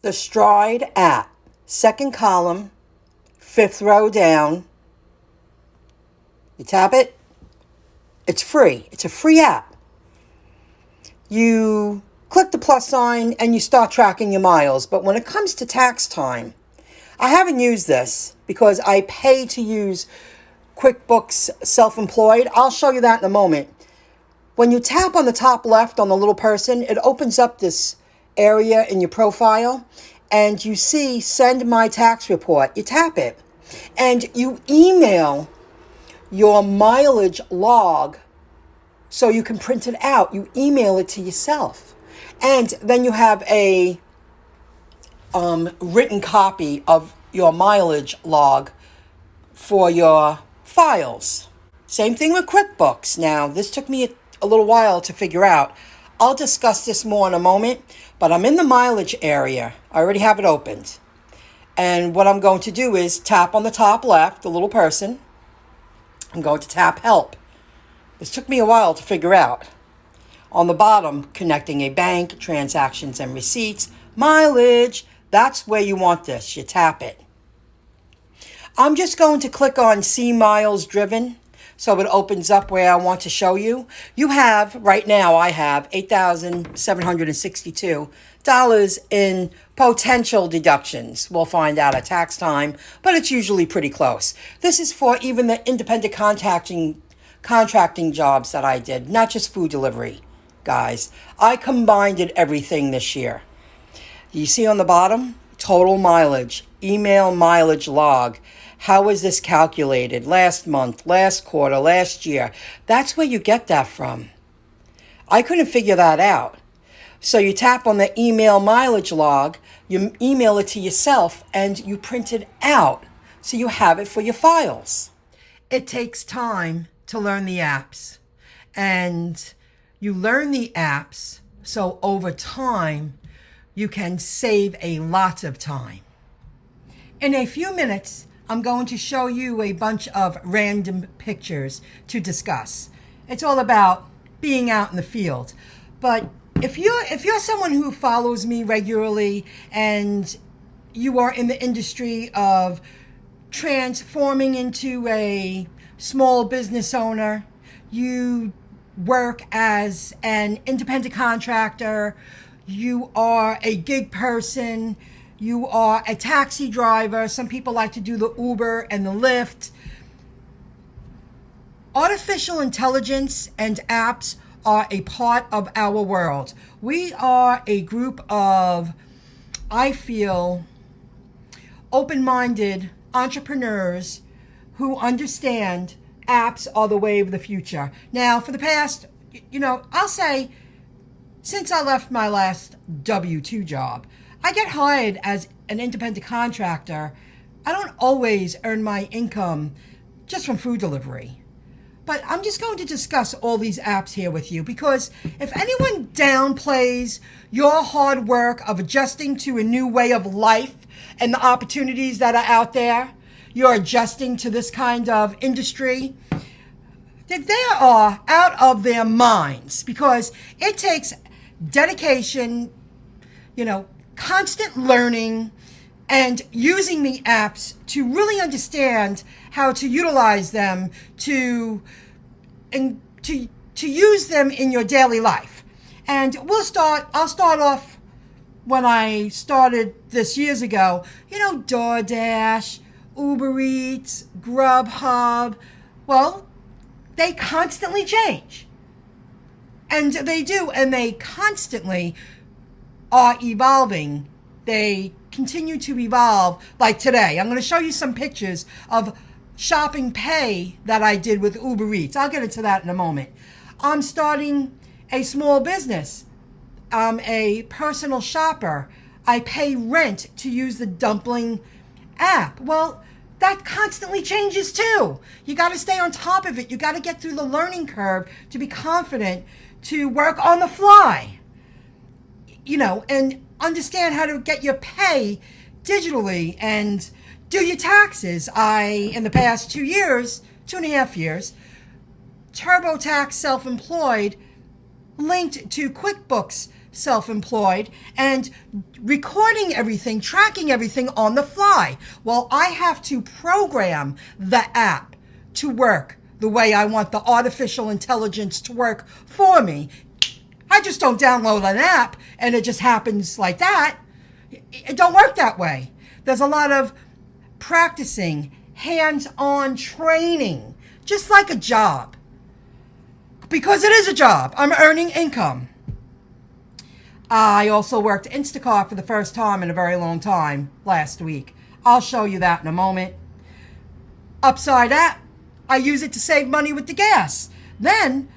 The Stride app, second column, fifth row down. You tap it. It's free. It's a free app. You click the plus sign and you start tracking your miles. But when it comes to tax time, I haven't used this because I pay to use QuickBooks Self-Employed. I'll show you that in a moment. When you tap on the top left on the little person, it opens up this area in your profile and you see send my tax report. You tap it and you email your mileage log so you can print it out. You email it to yourself. And then you have a written copy of your mileage log for your files. Same thing with QuickBooks. Now, this took me a little while to figure out. I'll discuss this more in a moment, but I'm in the mileage area. I already have it opened. And what I'm going to do is tap on the top left, the little person. I'm going to tap help. This took me a while to figure out. On the bottom, connecting a bank, transactions and receipts, mileage. That's where you want this. You tap it. I'm just going to click on see miles driven. So it opens up where I want to show you. You have, right now I have $8,762 in potential deductions. We'll find out at tax time, but it's usually pretty close. This is for even the independent contracting jobs that I did, not just food delivery, guys. I combined everything this year. You see on the bottom, total mileage, email mileage log. How is this calculated? Last month, last quarter, last year. That's where you get that from. I couldn't figure that out. So you tap on the email mileage log, you email it to yourself, and you print it out so you have it for your files. It takes time to learn the apps. And you learn the apps so over time you can save a lot of time. In a few minutes, I'm going to show you a bunch of random pictures to discuss. It's all about being out in the field. But if you're someone who follows me regularly and you are in the industry of transforming into a small business owner, you work as an independent contractor, you are a gig person, you are a taxi driver. Some people like to do the Uber and the Lyft. Artificial intelligence and apps are a part of our world. We are a group of, I feel, open-minded entrepreneurs who understand apps are the way of the future. Now, for the past, I'll say, since I left my last W-2 job, I get hired as an independent contractor. I don't always earn my income just from food delivery. But I'm just going to discuss all these apps here with you because if anyone downplays your hard work of adjusting to a new way of life and the opportunities that are out there, you're adjusting to this kind of industry, that they are out of their minds because it takes dedication, constant learning and using the apps to really understand how to utilize them to use them in your daily life. And I'll start off when I started this years ago, DoorDash, Uber Eats, Grubhub. Well, they constantly change. And they do, and they constantly are evolving. They continue to evolve. Like today, I'm going to show you some pictures of shopping pay that I did with Uber Eats. I'll get into that in a moment. I'm starting a small business. I'm a personal shopper. I pay rent to use the Dumpling app. Well, that constantly changes too. You got to stay on top of it. You got to get through the learning curve to be confident to work on the fly. And understand how to get your pay digitally and do your taxes. In the past 2.5 years, TurboTax Self-Employed linked to QuickBooks self-employed and recording everything, tracking everything on the fly. Well, I have to program the app to work the way I want the artificial intelligence to work for me. I just don't download an app and it just happens like that. It don't work that way. There's a lot of practicing, hands-on training, just like a job. Because it is a job. I'm earning income. I also worked Instacart for the first time in a very long time last week. I'll show you that in a moment. Upside app, I use it to save money with the gas. Then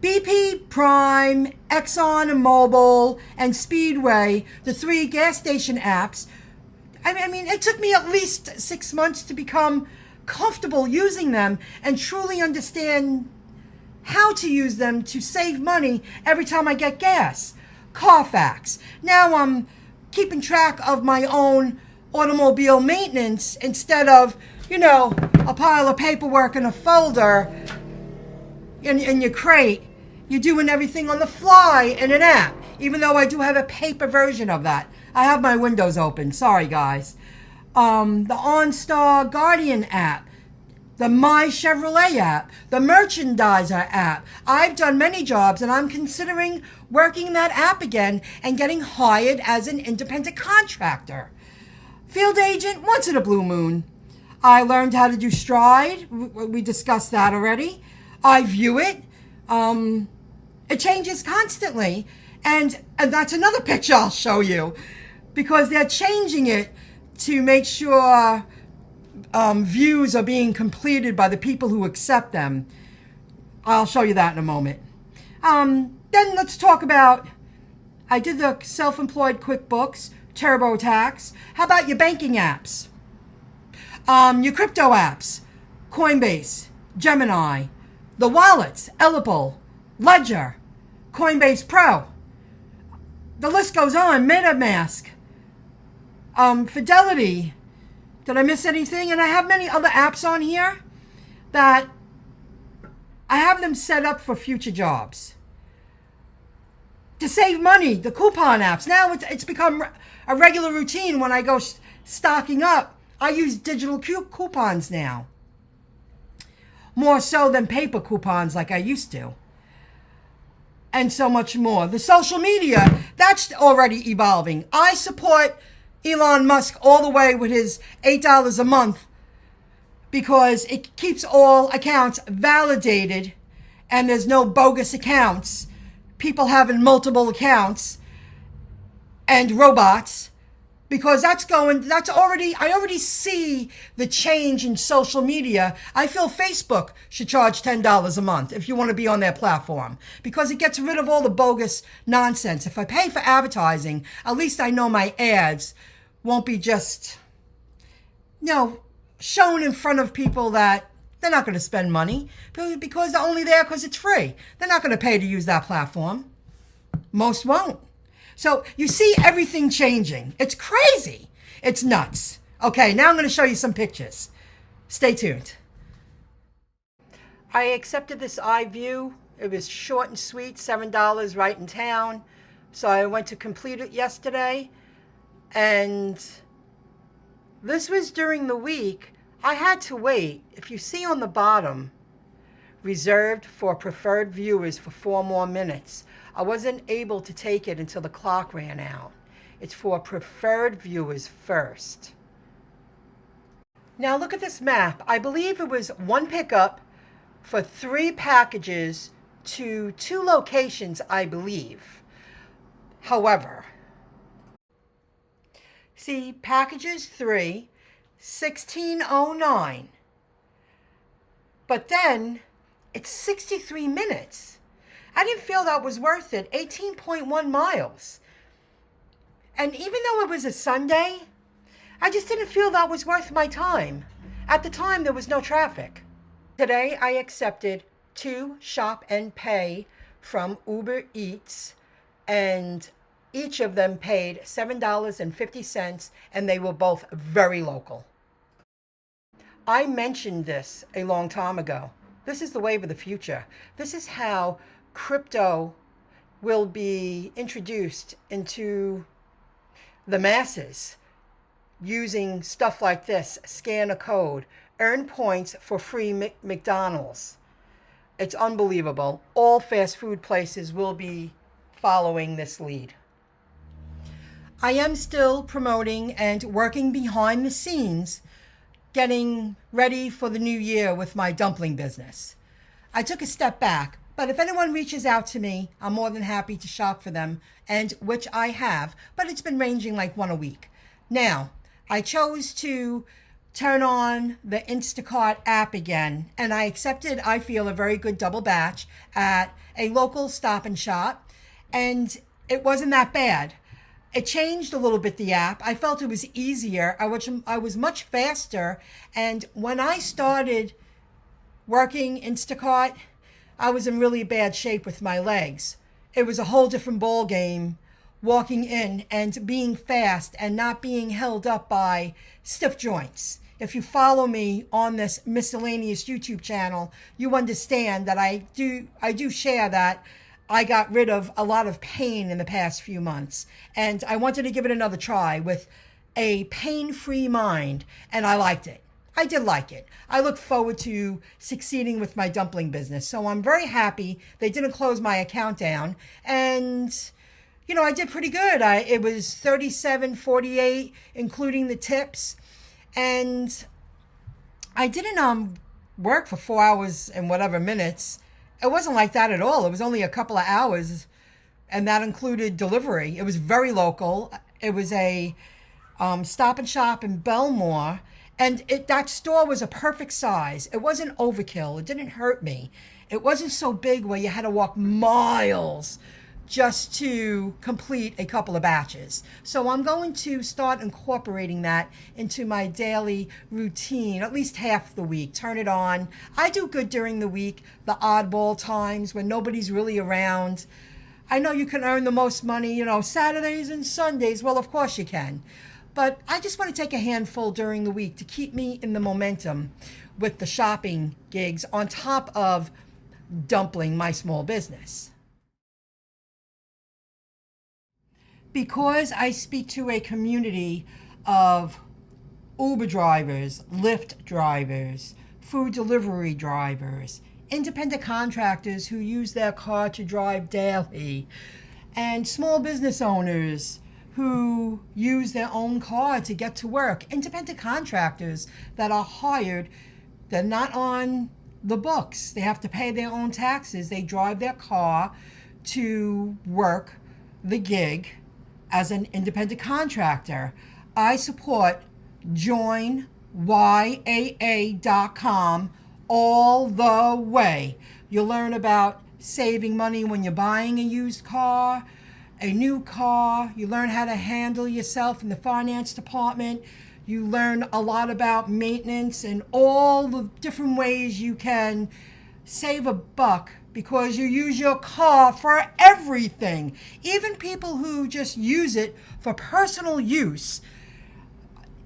BP, Prime, Exxon and Mobil, and Speedway, the 3 gas station apps. I mean, it took me at least 6 months to become comfortable using them and truly understand how to use them to save money every time I get gas. Carfax. Now I'm keeping track of my own automobile maintenance instead of, a pile of paperwork in a folder in your crate. You're doing everything on the fly in an app, even though I do have a paper version of that. I have my windows open. Sorry, guys. The OnStar Guardian app, the My Chevrolet app, the Merchandiser app. I've done many jobs, and I'm considering working that app again and getting hired as an independent contractor. Field agent once in a blue moon. I learned how to do Stride. We discussed that already. I view it. It changes constantly. And that's another picture I'll show you, because they're changing it to make sure views are being completed by the people who accept them. I'll show you that in a moment. Then let's talk about, I did the self-employed QuickBooks, TurboTax. How about your banking apps? Your crypto apps, Coinbase, Gemini, the wallets, Ellipel, Ledger, Coinbase Pro. The list goes on, MetaMask, Fidelity. Did I miss anything? And I have many other apps on here that I have them set up for future jobs. To save money, the coupon apps. Now it's become a regular routine when I go stocking up. I use digital coupons now. More so than paper coupons like I used to. And so much more. The social media, that's already evolving. I support Elon Musk all the way with his $8 a month, because it keeps all accounts validated and there's no bogus accounts, people having multiple accounts and robots, because I already see the change in social media. I feel Facebook should charge $10 a month if you want to be on their platform, because it gets rid of all the bogus nonsense. If I pay for advertising, at least I know my ads won't be just, shown in front of people that they're not going to spend money, because they're only there because it's free. They're not going to pay to use that platform. Most won't. So you see everything changing. It's crazy. It's nuts. Okay, now I'm going to show you some pictures. Stay tuned. I accepted this iView. It was short and sweet, $7 right in town. So I went to complete it yesterday. And this was during the week. I had to wait. If you see on the bottom, reserved for preferred viewers for 4 more minutes. I wasn't able to take it until the clock ran out. It's for preferred viewers first. Now look at this map. I believe it was 1 pickup for 3 packages to 2 locations, I believe. However, see, packages 3, 1609. But then it's 63 minutes. I didn't feel that was worth it. 18.1 miles. And even though it was a Sunday, I just didn't feel that was worth my time. At the time, there was no traffic. Today, I accepted 2 Shop and Pay from Uber Eats, and each of them paid $7.50, and they were both very local. I mentioned this a long time ago. This is the wave of the future. This is how crypto will be introduced into the masses using stuff like this. Scan a code, earn points for free McDonald's. It's unbelievable. All fast food places will be following this lead. I am still promoting and working behind the scenes, getting ready for the new year with my dumpling business. I took a step back, but if anyone reaches out to me, I'm more than happy to shop for them, and which I have, but it's been ranging like one a week. Now, I chose to turn on the Instacart app again, and I accepted, I feel, a very good double batch at a local Stop and Shop, and it wasn't that bad. It changed a little bit, the app. I felt it was easier. I was much faster, and when I started working Instacart, I was in really bad shape with my legs. It was a whole different ball game walking in and being fast and not being held up by stiff joints. If you follow me on this miscellaneous YouTube channel, you understand that I do share that I got rid of a lot of pain in the past few months, and I wanted to give it another try with a pain-free mind, and I liked it. I did like it. I look forward to succeeding with my dumpling business, so I'm very happy they didn't close my account down, and I did pretty good. It was $37.48, including the tips, and I didn't work for 4 hours and whatever minutes. It wasn't like that at all. It was only a couple of hours, and that included delivery. It was very local. It was a Stop and Shop in Belmore, and that store was a perfect size. It wasn't overkill. It didn't hurt me. It wasn't so big where you had to walk miles just to complete a couple of batches. So I'm going to start incorporating that into my daily routine, at least half the week. Turn it on. I do good during the week, the oddball times when nobody's really around. I know you can earn the most money, Saturdays and Sundays. Well, of course you can. But I just want to take a handful during the week to keep me in the momentum with the shopping gigs on top of dumpling my small business. Because I speak to a community of Uber drivers, Lyft drivers, food delivery drivers, independent contractors who use their car to drive daily, and small business owners who use their own car to get to work, independent contractors that are hired, they're not on the books. They have to pay their own taxes. They drive their car to work the gig as an independent contractor. I support joinyaa.com all the way. You'll learn about saving money when you're buying a used car, a new car. You learn how to handle yourself in the finance department. You learn a lot about maintenance and all the different ways you can save a buck because you use your car for everything. Even people who just use it for personal use.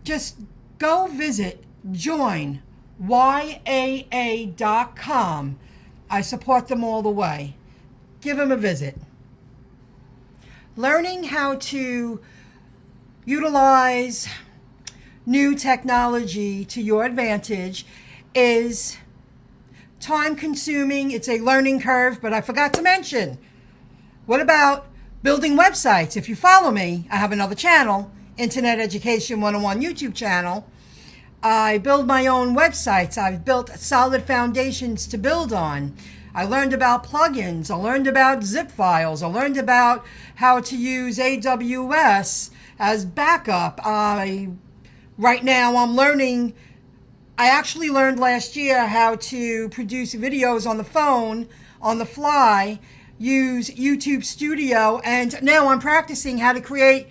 Just go visit joinyaa.com. I support them all the way. Give them a visit. Learning how to utilize new technology to your advantage is time consuming. It's a learning curve, but I forgot to mention, what about building websites? If you follow me, I have another channel, Internet Education 101 YouTube channel. I build my own websites. I've built solid foundations to build on. I learned about plugins. I learned about zip files. I learned about how to use AWS as backup. Right now I'm learning. I actually learned last year how to produce videos on the phone, on the fly, use YouTube Studio, and now I'm practicing how to create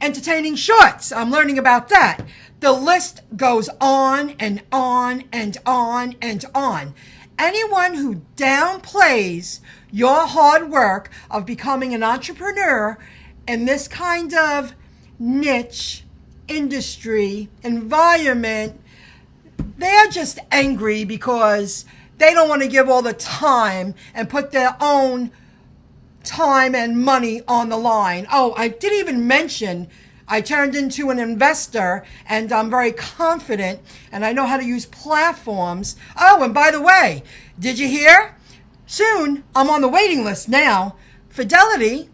entertaining shorts. I'm learning about that. The list goes on and on and on and on. Anyone who downplays your hard work of becoming an entrepreneur in this kind of niche, industry, environment, they're just angry because they don't want to give all the time and put their own time and money on the line. Oh, I didn't even mention I turned into an investor, and I'm very confident, and I know how to use platforms. Oh, and by the way, did you hear? Soon, I'm on the waiting list now. Fidelity,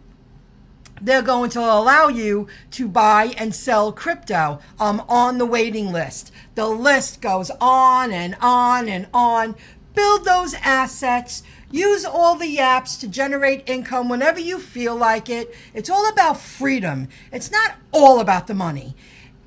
they're going to allow you to buy and sell crypto. I'm on the waiting list. The list goes on and on and on. Build those assets. Use all the apps to generate income whenever you feel like it. It's all about freedom. It's not all about the money.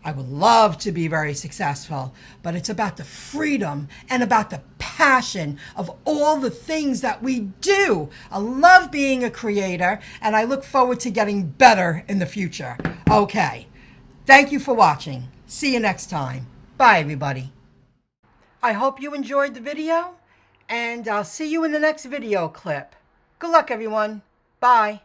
I would love to be very successful, but it's about the freedom and about the passion of all the things that we do. I love being a creator, and I look forward to getting better in the future. Okay. Thank you for watching. See you next time. Bye, everybody. I hope you enjoyed the video, and I'll see you in the next video clip. Good luck, everyone. Bye.